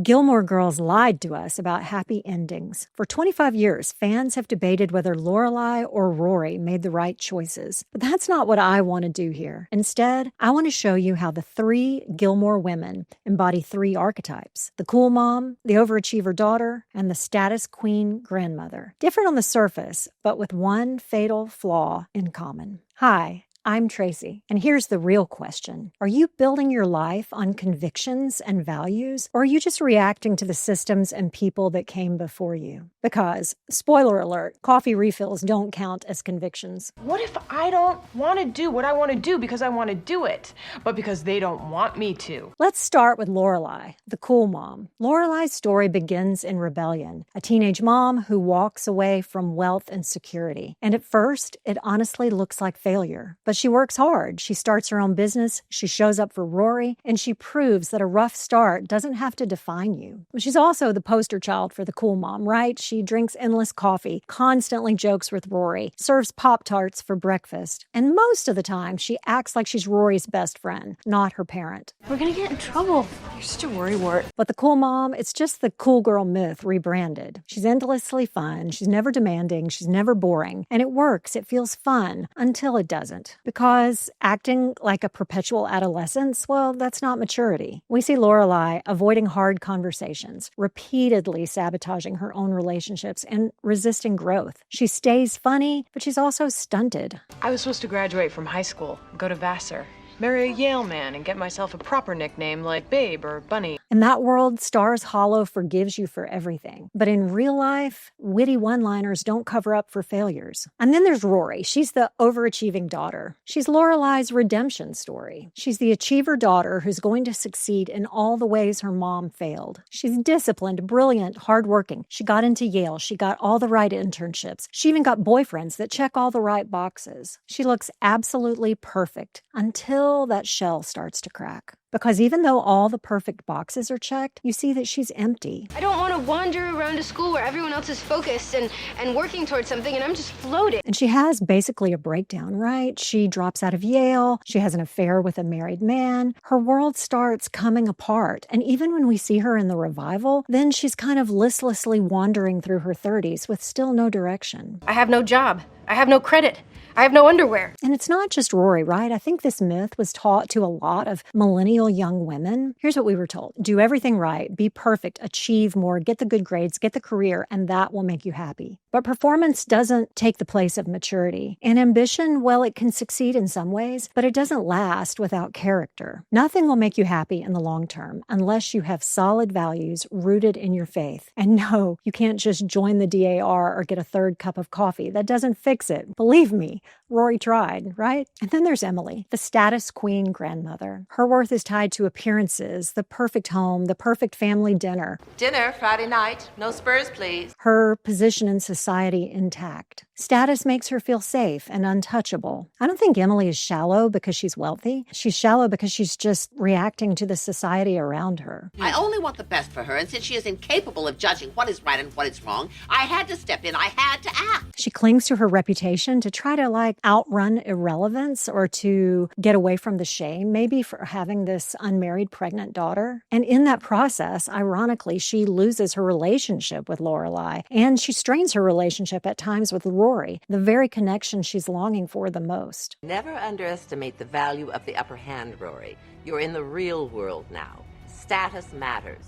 Gilmore Girls lied to us about happy endings. For 25 years, fans have debated whether Lorelai or Rory made the right choices. But that's not what I want to do here. Instead, I want to show you how the three Gilmore women embody three archetypes: the cool mom, the overachiever daughter, and the status queen grandmother. Different on the surface, but with one fatal flaw in common. Hi, I'm Tracy, and here's the real question. Are you building your life on convictions and values, or are you just reacting to the systems and people that came before you? Because, spoiler alert, coffee refills don't count as convictions. What if I don't want to do what I want to do because I want to do it, but because they don't want me to? Let's start with Lorelai, the cool mom. Lorelai's story begins in rebellion, a teenage mom who walks away from wealth and security. And at first, it honestly looks like failure. But she works hard. She starts her own business. She shows up for Rory, and she proves that a rough start doesn't have to define you. She's also the poster child for the cool mom, right? She drinks endless coffee, constantly jokes with Rory, serves Pop-Tarts for breakfast. And most of the time, she acts like she's Rory's best friend, not her parent. We're gonna get in trouble. You're such a worrywart. But the cool mom, it's just the cool girl myth rebranded. She's endlessly fun. She's never demanding. She's never boring. And it works. It feels fun until it doesn't. Because acting like a perpetual adolescence, well, that's not maturity. We see Lorelai avoiding hard conversations, repeatedly sabotaging her own relationships, and resisting growth. She stays funny, but she's also stunted. I was supposed to graduate from high school, go to Vassar, marry a Yale man, and get myself a proper nickname like Babe or Bunny. In that world, Stars Hollow forgives you for everything. But in real life, witty one-liners don't cover up for failures. And then there's Rory. She's the overachieving daughter. She's Lorelai's redemption story. She's the achiever daughter who's going to succeed in all the ways her mom failed. She's disciplined, brilliant, hardworking. She got into Yale. She got all the right internships. She even got boyfriends that check all the right boxes. She looks absolutely perfect until that shell starts to crack. Because even though all the perfect boxes are checked, you see that she's empty. I don't want to wander around a school where everyone else is focused and working towards something, and I'm just floating. And she has basically a breakdown, right? She drops out of Yale. She has an affair with a married man. Her world starts coming apart. And even when we see her in the revival, then she's kind of listlessly wandering through her 30s with still no direction. I have no job. I have no credit. I have no underwear. And it's not just Rory, right? I think this myth was taught to a lot of millennial young women. Here's what we were told. Do everything right, be perfect, achieve more, get the good grades, get the career, and that will make you happy. But performance doesn't take the place of maturity. And ambition, well, it can succeed in some ways, but it doesn't last without character. Nothing will make you happy in the long term unless you have solid values rooted in your faith. And no, you can't just join the DAR or get a third cup of coffee. That doesn't fix it. Believe me. Rory tried, right? And then there's Emily, the status queen grandmother. Her worth is tied to appearances, the perfect home, the perfect family dinner. Dinner Friday night. No spurs, please. Her position in society intact. Status makes her feel safe and untouchable. I don't think Emily is shallow because she's wealthy. She's shallow because she's just reacting to the society around her. I only want the best for her, and since she is incapable of judging what is right and what is wrong, I had to step in. I had to act. She clings to her reputation to try to outrun irrelevance or to get away from the shame, maybe for having this unmarried pregnant daughter. And in that process, ironically, she loses her relationship with Lorelai, and she strains her relationship at times with Rory, the very connection she's longing for the most. Never underestimate the value of the upper hand, Rory. You're in the real world now. Status matters.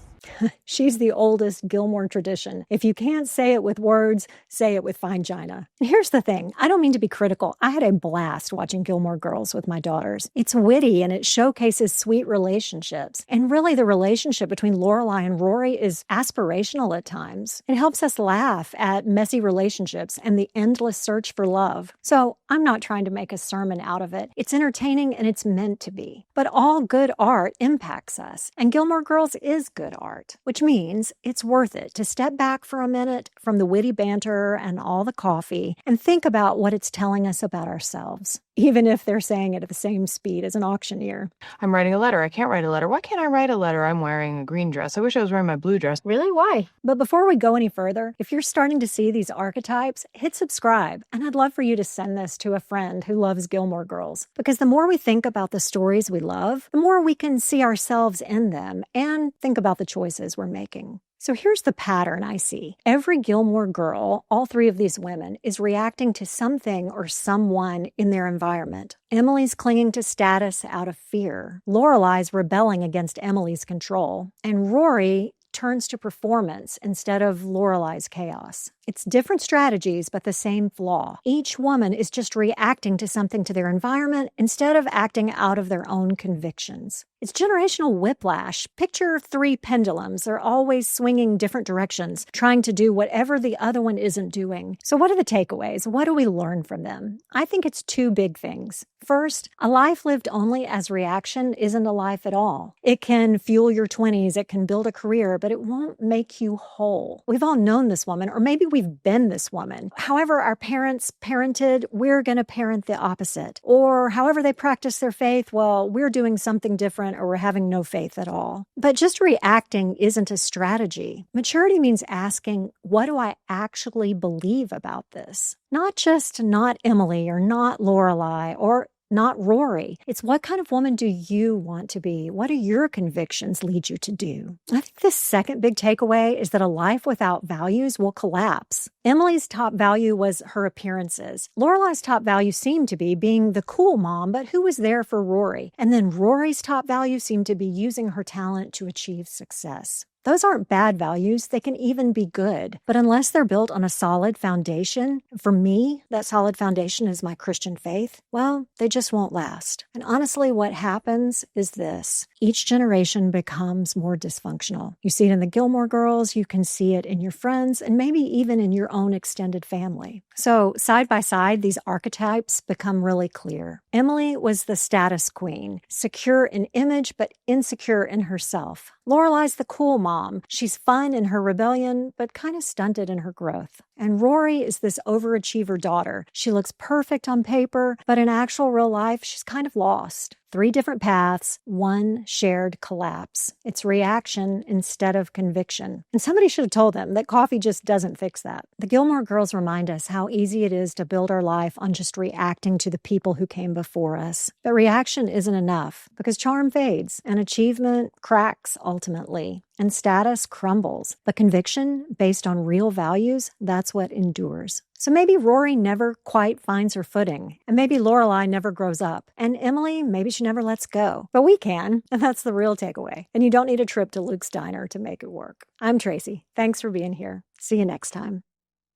She's the oldest Gilmore tradition. If you can't say it with words, say it with fine china. And here's the thing. I don't mean to be critical. I had a blast watching Gilmore Girls with my daughters. It's witty and it showcases sweet relationships. And really, the relationship between Lorelai and Rory is aspirational at times. It helps us laugh at messy relationships and the endless search for love. So I'm not trying to make a sermon out of it. It's entertaining and it's meant to be. But all good art impacts us. And Gilmore Girls is good art. Which means it's worth it to step back for a minute from the witty banter and all the coffee and think about what it's telling us about ourselves. even if they're saying it at the same speed as an auctioneer. I'm writing a letter. I can't write a letter. Why can't I write a letter? I'm wearing a green dress. I wish I was wearing my blue dress. Really? Why? But before we go any further, if you're starting to see these archetypes, hit subscribe. And I'd love for you to send this to a friend who loves Gilmore Girls. Because the more we think about the stories we love, the more we can see ourselves in them and think about the choices we're making. So here's the pattern I see. Every Gilmore girl, all three of these women, is reacting to something or someone in their environment. Emily's clinging to status out of fear. Lorelai's rebelling against Emily's control. And Rory turns to performance instead of Lorelai's chaos. It's different strategies, but the same flaw. Each woman is just reacting to something to their environment instead of acting out of their own convictions. It's generational whiplash. Picture three pendulums. They're always swinging different directions, trying to do whatever the other one isn't doing. So what are the takeaways? What do we learn from them? I think it's two big things. First, a life lived only as reaction isn't a life at all. It can fuel your 20s, it can build a career, but it won't make you whole. We've all known this woman, or maybe we've been this woman. However our parents parented, we're going to parent the opposite. Or however they practice their faith, well, we're doing something different or we're having no faith at all. But just reacting isn't a strategy. Maturity means asking, what do I actually believe about this? Not just not Emily or not Lorelai or not Rory. It's what kind of woman do you want to be? What do your convictions lead you to do? I think the second big takeaway is that a life without values will collapse. Emily's top value was her appearances. Lorelai's top value seemed to be being the cool mom, but who was there for Rory? And then Rory's top value seemed to be using her talent to achieve success. Those aren't bad values. They can even be good. But unless they're built on a solid foundation, for me, that solid foundation is my Christian faith, well, they just won't last. And honestly, what happens is this. Each generation becomes more dysfunctional. You see it in the Gilmore Girls, you can see it in your friends, and maybe even in your own extended family. So side by side, these archetypes become really clear. Emily was the status queen, secure in image, but insecure in herself. Lorelai's the cool mom. She's fun in her rebellion, but kind of stunted in her growth. And Rory is this overachiever daughter. She looks perfect on paper, but in actual real life, she's kind of lost. 3 different paths, one shared collapse. It's reaction instead of conviction. And somebody should have told them that coffee just doesn't fix that. The Gilmore Girls remind us how easy it is to build our life on just reacting to the people who came before us. But reaction isn't enough because charm fades and achievement cracks ultimately. And status crumbles. But conviction, based on real values, that's what endures. So maybe Rory never quite finds her footing. And maybe Lorelai never grows up. And Emily, maybe she never lets go. But we can, and that's the real takeaway. And you don't need a trip to Luke's Diner to make it work. I'm Tracy. Thanks for being here. See you next time.